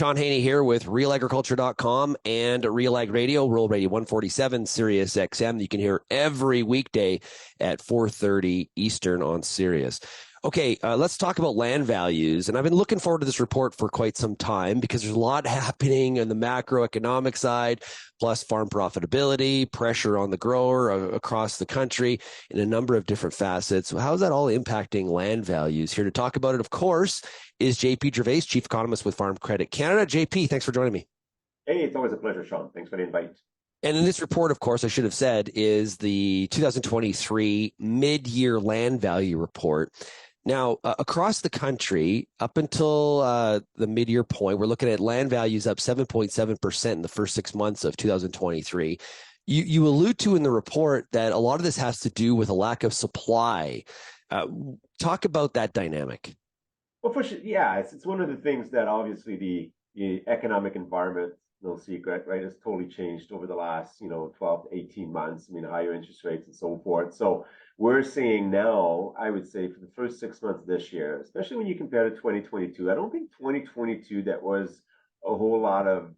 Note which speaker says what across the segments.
Speaker 1: Shaun Haney here with RealAgriculture.com and RealAg Radio, Rural Radio 147, Sirius XM. You can hear every weekday at 4:30 Eastern on Sirius. Okay, let's talk about land values. And I've been looking forward to this report for quite some time because there's a lot happening on the macroeconomic side, plus farm profitability, pressure on the grower across the country in a number of different facets. How is that all impacting land values? Here to talk about it, of course, is JP Gervais, Chief Economist with Farm Credit Canada. JP, thanks for joining me.
Speaker 2: Hey, it's always a pleasure, Shaun. Thanks for the invite.
Speaker 1: And in this report, of course, I should have said, is the 2023 mid-year land value report. Now, across the country, up until the mid-year point, we're looking at land values up 7.7% in the first 6 months of 2023. You allude to in the report that a lot of this has to do with a lack of supply. Talk about that dynamic.
Speaker 2: Well, for sure, yeah, it's one of the things that obviously the economic environment, no secret, right, has totally changed over the last, 12 to 18 months. I mean, higher interest rates and so forth. So we're seeing now, I would say, for the first 6 months of this year, especially when you compare to 2022, I don't think 2022 that was a whole lot of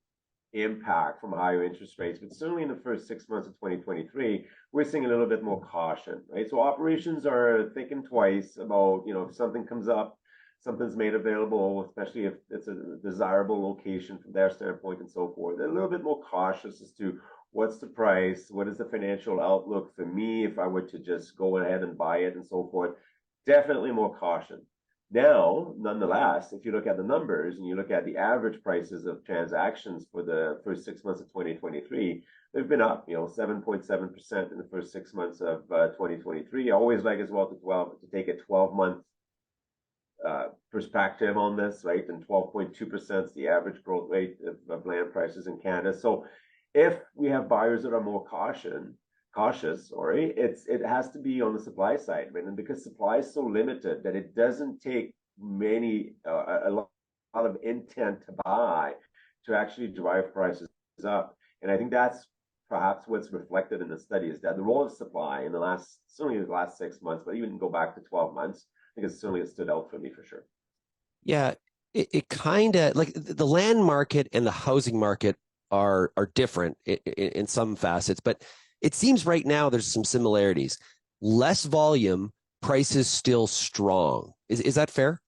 Speaker 2: impact from higher interest rates, but certainly in the first 6 months of 2023, we're seeing a little bit more caution, right? So operations are thinking twice about, if something comes up, something's made available, especially if it's a desirable location from their standpoint and so forth. They're a little bit more cautious as to what's the price, what is the financial outlook for me if I were to just go ahead and buy it and so forth. Definitely more caution. Now, nonetheless, if you look at the numbers and you look at the average prices of transactions for the first 6 months of 2023, they've been up, 7.7% in the first 6 months of 2023. I always like as well to take a 12-month perspective on this, right? And 12.2% is the average growth rate of land prices in Canada. So if we have buyers that are more cautious, it has to be on the supply side, right? And because supply is so limited that it doesn't take a lot of intent to buy to actually drive prices up. And I think that's perhaps what's reflected in the study is that the role of supply in certainly the last 6 months, but even go back to 12 months, I think it stood out for me for sure.
Speaker 1: Yeah, it kind of like the land market and the housing market are different in some facets, but it seems right now there's some similarities. Less volume, prices still strong. Is that fair?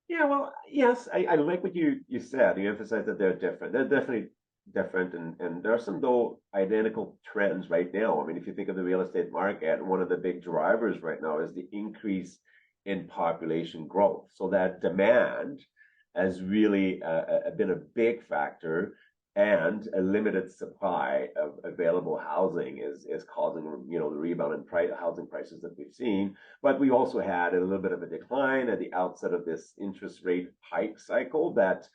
Speaker 2: Yeah, well, yes, I like what you said. You emphasized that they're different. They're definitely different, and there are some, though, identical trends right now. I mean, if you think of the real estate market, one of the big drivers right now is the increase in population growth. So that demand has really been a big factor, and a limited supply of available housing is causing the rebound in housing prices that we've seen. But we also had a little bit of a decline at the outset of this interest rate hike cycle that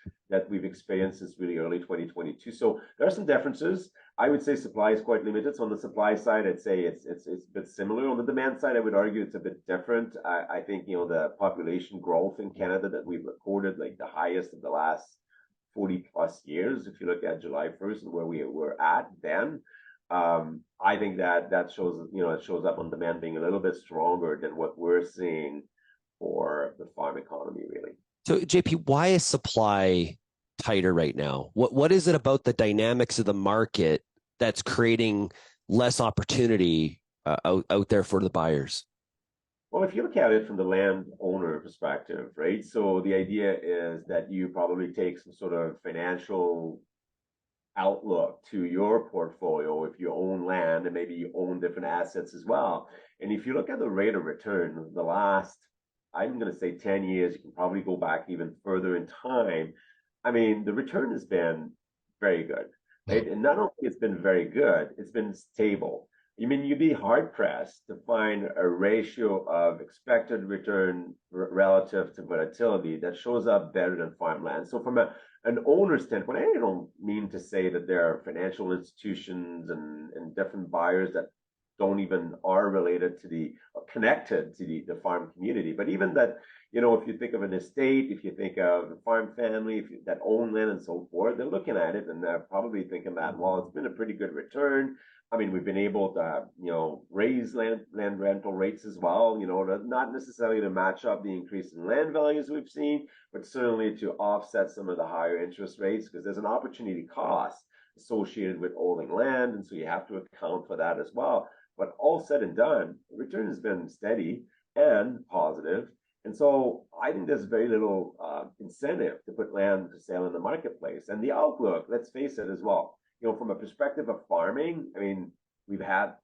Speaker 2: we've experienced since really early 2022. So there are some differences. I would say supply is quite limited. So on the supply side, I'd say it's a bit similar. On the demand side, I would argue it's a bit different. I think the population growth in Canada that we've recorded, like the highest of the last 40 plus years, if you look at July 1st and where we were at then, I think that shows, it shows up on demand being a little bit stronger than what we're seeing for the farm economy, really.
Speaker 1: So, JP, why is supply tighter right now? What is it about the dynamics of the market that's creating less opportunity out there for the buyers?
Speaker 2: Well, if you look at it from the landowner perspective, right? So the idea is that you probably take some sort of financial outlook to your portfolio if you own land, and maybe you own different assets as well. And if you look at the rate of return, the last, I'm going to say 10 years, you can probably go back even further in time. I mean, the return has been very good, right? And not only it's been very good, it's been stable. I mean, you'd be hard-pressed to find a ratio of expected return relative to volatility that shows up better than farmland. So from an owner standpoint, I don't mean to say that there are financial institutions and different buyers that don't even are related to the connected to the farm community. But even that, if you think of an estate, if you think of a farm family, that own land and so forth, they're looking at it and they're probably thinking that, well, it's been a pretty good return. I mean, we've been able to, raise land rental rates as well, not necessarily to match up the increase in land values we've seen, but certainly to offset some of the higher interest rates, because there's an opportunity cost associated with owning land, and so you have to account for that as well. But all said and done, the return has been steady and positive. And so I think there's very little incentive to put land for sale in the marketplace. And the outlook, let's face it as well, from a perspective of farming, I mean, we've had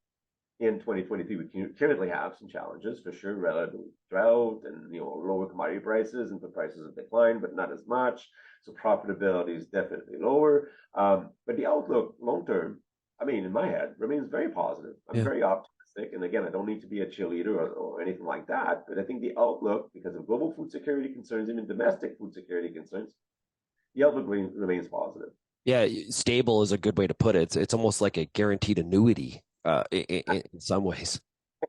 Speaker 2: in 2023, we currently have some challenges for sure, relative drought and lower commodity prices, and the prices have declined, but not as much. So profitability is definitely lower. But the outlook long term, I mean, in my head, remains very positive. I'm very optimistic. And again, I don't need to be a cheerleader or anything like that. But I think the outlook, because of global food security concerns, even domestic food security concerns, the outlook remains positive.
Speaker 1: Yeah, stable is a good way to put it. It's almost like a guaranteed annuity in some ways.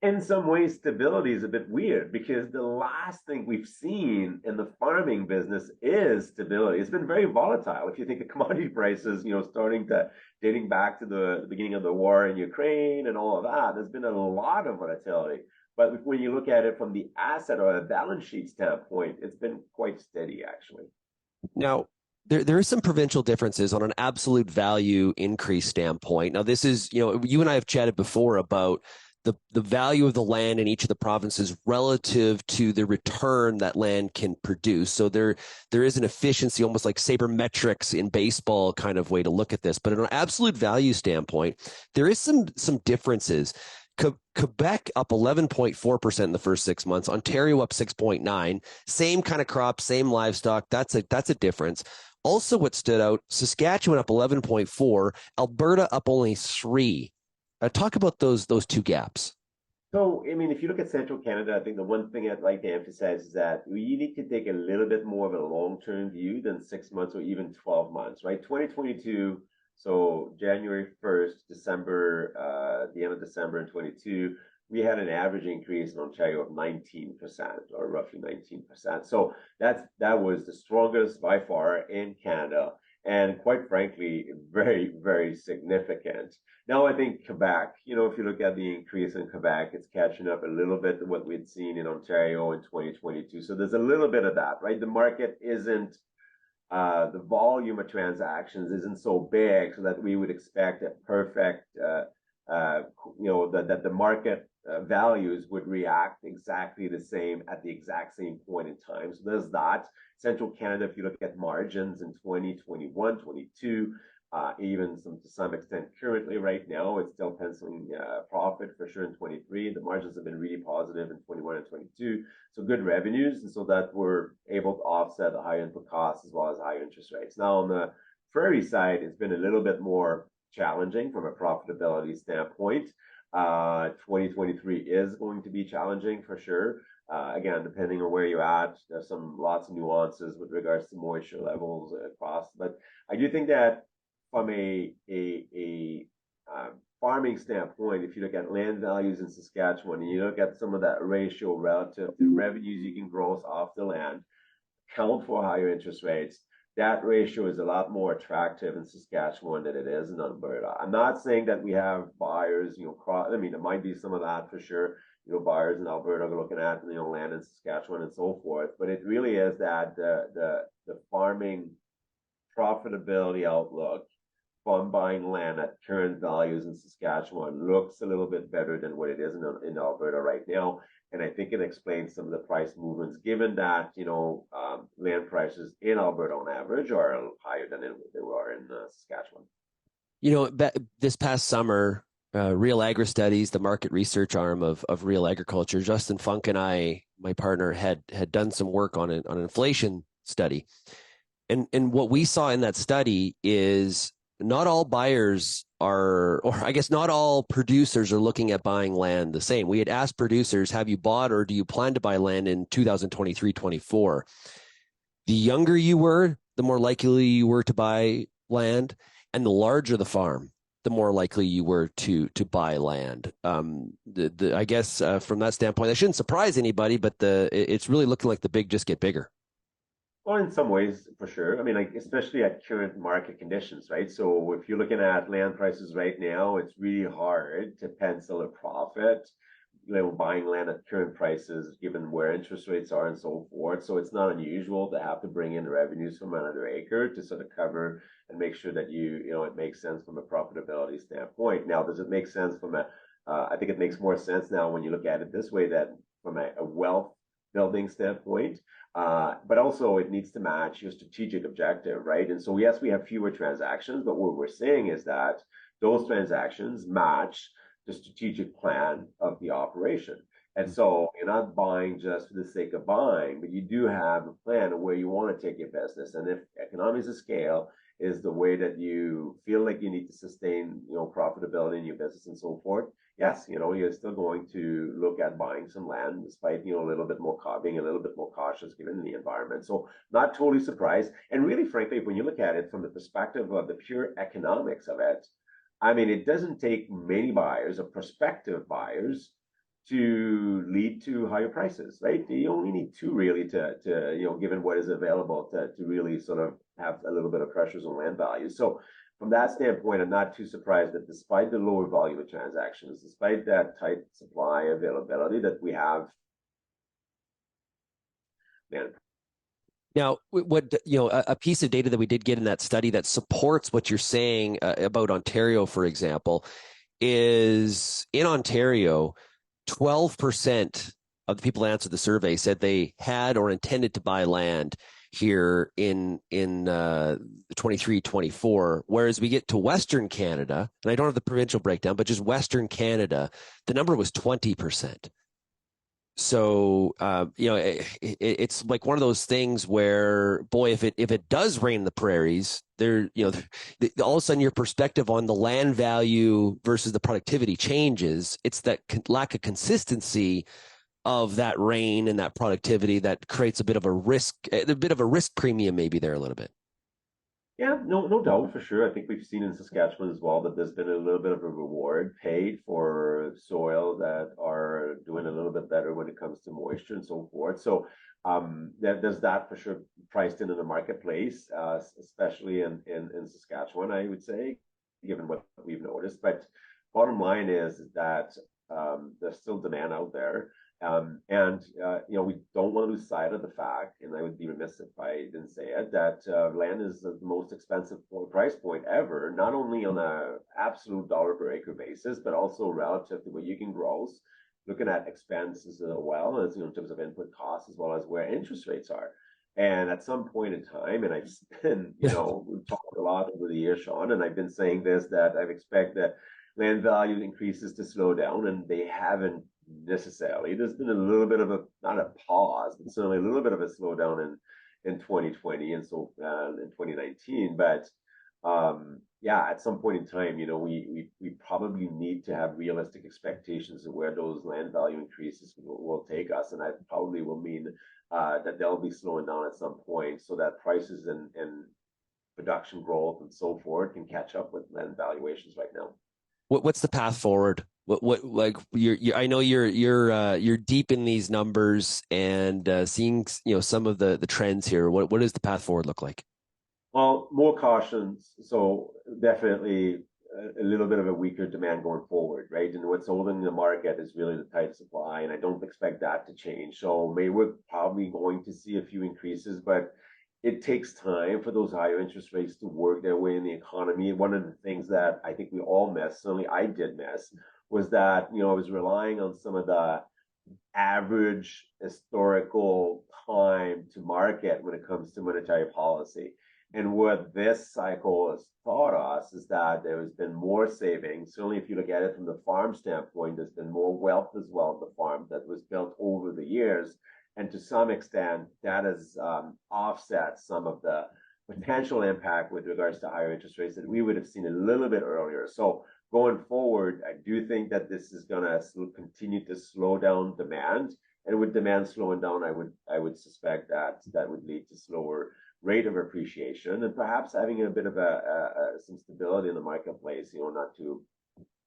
Speaker 2: In some ways, stability is a bit weird, because the last thing we've seen in the farming business is stability. It's been very volatile. If you think of commodity prices, dating back to the beginning of the war in Ukraine and all of that, there's been a lot of volatility. But when you look at it from the asset or a balance sheet standpoint, it's been quite steady, actually.
Speaker 1: Now, there are some provincial differences on an absolute value increase standpoint. Now, this is, you and I have chatted before about the value of the land in each of the provinces relative to the return that land can produce. So there is an efficiency, almost like sabermetrics in baseball kind of way to look at this. But on an absolute value standpoint, there is some differences. Quebec up 11.4% in the first 6 months. Ontario up 6.9%. Same kind of crop, same livestock. That's a difference. Also, what stood out, Saskatchewan up 11.4%, Alberta up only 3%. Talk about those two gaps.
Speaker 2: So, I mean, if you look at Central Canada, I think the one thing I'd like to emphasize is that we need to take a little bit more of a long-term view than 6 months or even 12 months, right? 2022, so January 1st, December, the end of December in 22, we had an average increase in Ontario of 19%, or roughly 19%. So that was the strongest by far in Canada, and quite frankly, very, very significant. Now, I think Quebec, if you look at the increase in Quebec, it's catching up a little bit to what we'd seen in Ontario in 2022. So there's a little bit of that, right? The market isn't, the volume of transactions isn't so big so that we would expect a perfect, that the market values would react exactly the same at the exact same point in time. So there's that. Central Canada, if you look at margins in 2021, 22, even to some extent currently right now, it's still penciling profit for sure in 23. The margins have been really positive in 21 and 22. So good revenues, and so that we're able to offset the high input costs as well as high interest rates. Now, on the prairie side, it's been a little bit more challenging from a profitability standpoint. 2023 is going to be challenging for sure. Again, depending on where you're at, there's lots of nuances with regards to moisture levels across. But I do think that from a farming standpoint, if you look at land values in Saskatchewan and you look at some of that ratio relative to revenues you can gross off the land, count for higher interest rates, that ratio is a lot more attractive in Saskatchewan than it is in Alberta. I'm not saying that we have buyers, I mean, there might be some of that for sure. Buyers in Alberta are looking at, land in Saskatchewan and so forth. But it really is that the farming profitability outlook from buying land at current values in Saskatchewan looks a little bit better than what it is in Alberta right now. And I think it explains some of the price movements, given that, land prices in Alberta on average are higher than they were in Saskatchewan.
Speaker 1: This past summer, RealAgri Studies, the market research arm of RealAgriculture, Justin Funk and I, my partner, had done some work on an inflation study. And what we saw in that study is not all buyers or I guess not all producers are looking at buying land the same. We had asked producers, have you bought or do you plan to buy land in 2023-24? The younger you were, the more likely you were to buy land, and the larger the farm, the more likely you were to buy land. I guess from that standpoint, that shouldn't surprise anybody, but it's really looking like the big just get bigger.
Speaker 2: Well, in some ways, for sure. I mean, like especially at current market conditions, right? So if you're looking at land prices right now, it's really hard to pencil a profit, buying land at current prices, given where interest rates are and so forth. So it's not unusual to have to bring in revenues from another acre to sort of cover and make sure that it makes sense from a profitability standpoint. Now, does it make sense I think it makes more sense now when you look at it this way, that from a wealth building standpoint, but also it needs to match your strategic objective, right? And so yes, we have fewer transactions, but what we're saying is that those transactions match the strategic plan of the operation. And so you're not buying just for the sake of buying, but you do have a plan of where you want to take your business. And if economies of scale is the way that you feel like you need to sustain, profitability in your business and so forth, yes, you're still going to look at buying some land despite, being a little bit more cautious given the environment. So not totally surprised. And really, frankly, when you look at it from the perspective of the pure economics of it, I mean, it doesn't take many buyers or prospective buyers to lead to higher prices, right? You only need two really to given what is available to really sort of have a little bit of pressures on land values. So from that standpoint, I'm not too surprised that despite the lower volume of transactions, despite that tight supply availability that we have, man.
Speaker 1: Now, what a piece of data that we did get in that study that supports what you're saying about Ontario, for example, is in Ontario, 12% of the people that answered the survey said they had or intended to buy land here in 23-24, whereas we get to Western Canada, and I don't have the provincial breakdown, but just Western Canada, the number was 20%. So it's like one of those things where, boy, if it does rain in the prairies, all of a sudden your perspective on the land value versus the productivity changes. It's that lack of consistency of that rain and that productivity that creates a bit of a risk premium maybe there a little bit.
Speaker 2: Yeah, no doubt for sure. I think we've seen in Saskatchewan as well that there's been a little bit of a reward paid for soil that are doing a little bit better when it comes to moisture and so forth. So there's that for sure priced into the marketplace, especially in Saskatchewan, I would say, given what we've noticed. But bottom line is that there's still demand out there. We don't want to lose sight of the fact, and I would be remiss if I didn't say it, that land is the most expensive price point ever, not only on a absolute dollar per acre basis, but also relative to what you can gross, looking at expenses as well as, in terms of input costs, as well as where interest rates are. And at some point in time, and I've been, we've talked a lot over the years, Shaun, and I've been saying this, that I expect that land value increases to slow down, and they haven't necessarily. There's been a little bit of not a pause, but certainly a little bit of a slowdown in 2020 and so in 2019. But at some point in time, we probably need to have realistic expectations of where those land value increases will take us, and that probably will mean that they'll be slowing down at some point, so that prices and production growth and so forth can catch up with land valuations right now.
Speaker 1: What's the path forward? What like I know you're deep in these numbers and seeing some of the trends here. What does the path forward look like?
Speaker 2: Well, more cautions. So definitely a little bit of a weaker demand going forward, right? And what's holding the market is really the tight supply, and I don't expect that to change. So maybe we're probably going to see a few increases, but it takes time for those higher interest rates to work their way in the economy. One of the things that I think we all missed, certainly I did miss, was that, I was relying on some of the average historical time to market when it comes to monetary policy. And what this cycle has taught us is that there has been more savings. Certainly, if you look at it from the farm standpoint, there's been more wealth as well at the farm that was built over the years. And to some extent, that has offset some of the potential impact with regards to higher interest rates that we would have seen a little bit earlier. So going forward, I do think that this is going to continue to slow down demand. And with demand slowing down, I would suspect that would lead to slower rate of appreciation, and perhaps having a bit of some stability in the marketplace, not too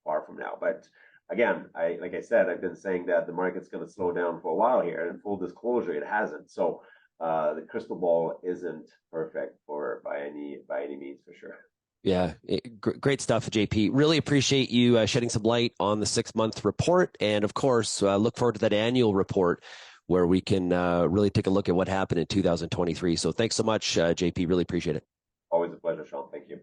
Speaker 2: far from now. But again, like I said, I've been saying that the market's going to slow down for a while here, and full disclosure, it hasn't. So the crystal ball isn't perfect by any means, for sure.
Speaker 1: Yeah, great stuff, JP. Really appreciate you shedding some light on the 6-month report. And of course, look forward to that annual report where we can really take a look at what happened in 2023. So thanks so much, JP. Really appreciate it.
Speaker 2: Always a pleasure, Shaun. Thank you.